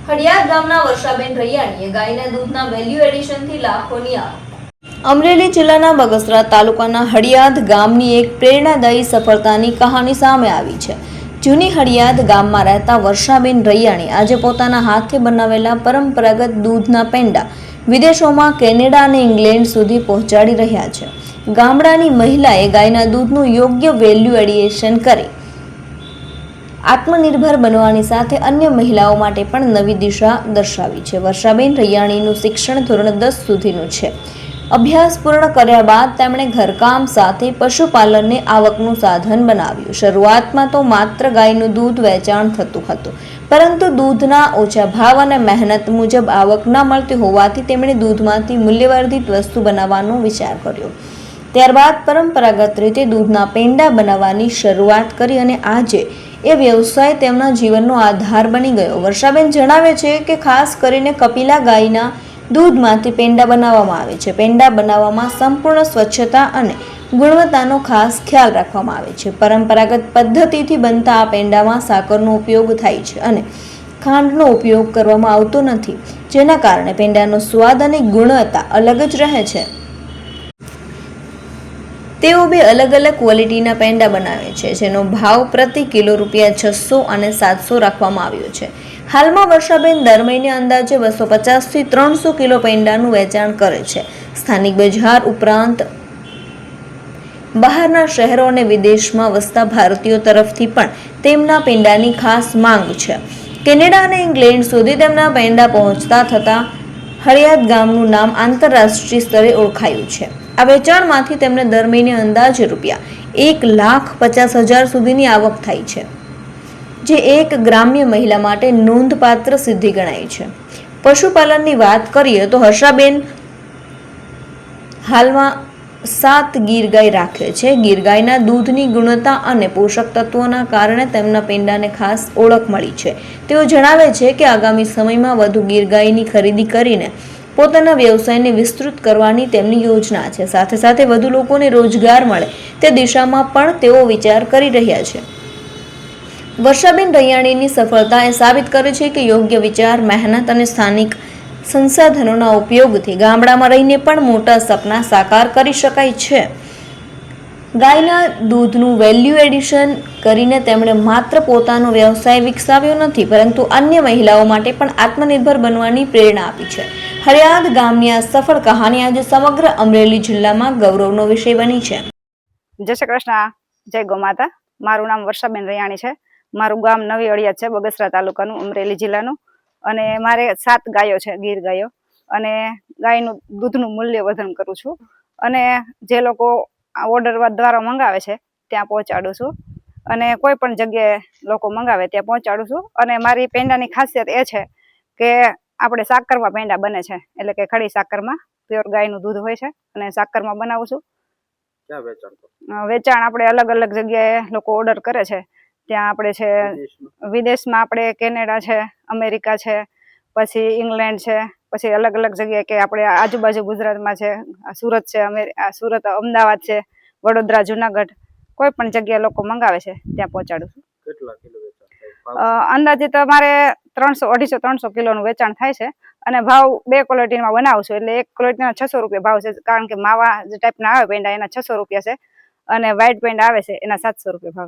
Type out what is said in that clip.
હડિયાદ ગામના વર્ષાબેન રૈયાણીએ ગાયના દૂધના વેલ્યુ એડિશનથી લાખોની આવક। અમરેલી જિલ્લાના બગસરા તાલુકાના હડિયાદ ગામની એક પ્રેરણાદાયી સફળતાની કહાની સામે આવી છે। જૂની હડિયાદ ગામમાં રહેતા વર્ષાબેન રૈયાણી આજે પોતાના હાથથી બનાવેલા પરંપરાગત દૂધના પેંડા વિદેશોમાં કેનેડા અને ઇંગ્લેન્ડ સુધી પહોંચાડી રહ્યા છે। ગામડાની મહિલાએ ગાયના દૂધનું યોગ્ય વેલ્યુ એડિશન કરી આત્મનિર્ભર બનવાની સાથે અન્ય મહિલાઓ માટે પણ નવી દિશા દર્શાવી છે। વર્ષાબેન રૈયાણીનું શિક્ષણ ધોરણ 10 સુધીનું છે। અભ્યાસ પૂર્ણ કર્યા બાદ તેમણે ઘરકામ સાથે પશુપાલનને આવકનું સાધન બનાવ્યું। શરૂઆતમાં તો માત્ર ગાયનું દૂધ વેચાણ થતું હતું, પરંતુ દૂધના ઓછા ભાવ અને મહેનત મુજબ આવક ન મળતી હોવાથી તેમણે દૂધમાંથી મૂલ્યવર્ધિત વસ્તુ બનાવવાનો વિચાર કર્યો। ત્યારબાદ પરંપરાગત રીતે દૂધના પેંડા બનાવવાની શરૂઆત કરી અને આજે એ વ્યવસાય તેમના જીવનનો આધાર બની ગયો। વર્ષાબેન જણાવે છે કે ખાસ કરીને કપિલા ગાયના દૂધમાંથી પેંડા બનાવવામાં આવે છે। પેંડા બનાવવામાં સંપૂર્ણ સ્વચ્છતા અને ગુણવત્તાનો ખાસ ખ્યાલ રાખવામાં આવે છે। પરંપરાગત પદ્ધતિથી બનતા આ પેંડામાં સાકરનો ઉપયોગ થાય છે અને ખાંડનો ઉપયોગ કરવામાં આવતો નથી, જેના કારણે પેંડાનો સ્વાદ અને ગુણવત્તા અલગ જ રહે છે। તેઓ બે અલગ અલગ ક્વોલિટીના પેંડા બનાવે છે, જેનો ભાવ પ્રતિ કિલો ₹600 અને 700 રાખવામાં આવ્યો છે। હાલમાં વર્ષાબેન દર મહિને અંદાજે 250 થી 300 કિલો પેંડાનું વેચાણ કરે છે। સ્થાનિક બજાર ઉપરાંત બહારના શહેરો અને વિદેશમાં વસતા ભારતીયો તરફથી પણ તેમના પેંડાની ખાસ માંગ છે। કેનેડા અને ઇંગ્લેન્ડ સુધી તેમના પેંડા પહોંચતા થતા હડિયાદ ગામનું નામ આંતરરાષ્ટ્રીય સ્તરે ઓળખાયું છે। આ વેચાણમાંથી તેમને દર મહિને અંદાજે ₹1,50,000 સુધીની આવક થાય છે, જે એક ગ્રામ્ય મહિલા માટે નોંધપાત્ર સિદ્ધિ ગણાય છે। પશુપાલનની વાત કરીએ તો હર્ષાબેન હાલમાં 7 ગીર ગાય રાખે છે। ગીર ગાયના દૂધની ગુણવત્તા અને પોષક તત્વોના કારણે તેમના પેંડાને ખાસ ઓળખ મળી છે। તેઓ જણાવે છે કે આગામી સમયમાં વધુ ગીર ગાયની ખરીદી કરીને પોતાના વ્યવસાયને વિસ્તૃત કરવાની તેમની યોજના છે। સાથે સાથે વધુ લોકોને રોજગાર મળે તે દિશામાં પણ તેઓ વિચાર કરી રહ્યા છે। વર્ષાબેન રૈયાણીની સફળતા એ સાબિત કરે છે કે યોગ્ય વિચાર, મહેનત અને સ્થાનિક સંસાધનોના ઉપયોગથી ગામડામાં રહીને પણ મોટા સપના સાકાર કરી શકાય છે। ગાયના દૂધનું વેલ્યુ એડિશન કરીને તેમણે માત્ર પોતાનો વ્યવસાય વિકસાવ્યો નથી, પરંતુ અન્ય મહિલાઓ માટે પણ આત્મનિર્ભર બનવાની પ્રેરણા આપી છે। હડિયાદ ગામની આ સફળ કહાની આજે સમગ્ર અમરેલી જિલ્લામાં ગૌરવનો વિષય બની છે। જય શ્રી કૃષ્ણ, જય ગોમાતા। મારું નામ વર્ષાબેન રૈયાણી છે। મારું ગામ નવી અડિયાદ છે, બગસરા તાલુકાનું, અમરેલી જિલ્લાનું। અને મારે 7 ગાયો છે, ગીર ગાયો। અને ગાયનું દૂધનું મૂલ્યવર્ધન કરું છું અને જે લોકો ઓર્ડર દ્વારા મંગાવે છે ત્યાં પહોંચાડું છું અને કોઈ પણ જગ્યાએ લોકો મંગાવે ત્યાં પહોંચાડું છું। અને મારી પેંડાની ખાસિયત એ છે કે આપણે સાકરમાં પેંડા બને છે, એટલે કે ખડી સાકરમાં પ્યોર ગાયનું દૂધ હોય છે અને સાકરમાં બનાવું છું। વેચાણ આપણે અલગ અલગ જગ્યાએ લોકો ઓર્ડર કરે છે ત્યાં આપણે છે, વિદેશમાં આપણે કેનેડા છે, અમેરિકા છે, પછી ઇંગ્લેન્ડ છે, પછી અલગ અલગ જગ્યાએ કે આપણે આજુબાજુ ગુજરાતમાં છે, સુરત છે, સુરત, અમદાવાદ છે, વડોદરા, જુનાગઢ, કોઈ પણ જગ્યાએ લોકો મંગાવે છે ત્યાં પહોંચાડું છું। અંદાજે તમારે 250-300 કિલોનું વેચાણ થાય છે અને ભાવ 2 ક્વોલિટીમાં બનાવું છું, એટલે એક ક્વોલિટીના ₹600 ભાવ છે, કારણ કે માવા જે ટાઈપના આવે પેંડા એના ₹600 છે અને વ્હાઈટ પેંડા આવે છે એના ₹700 ભાવ છે।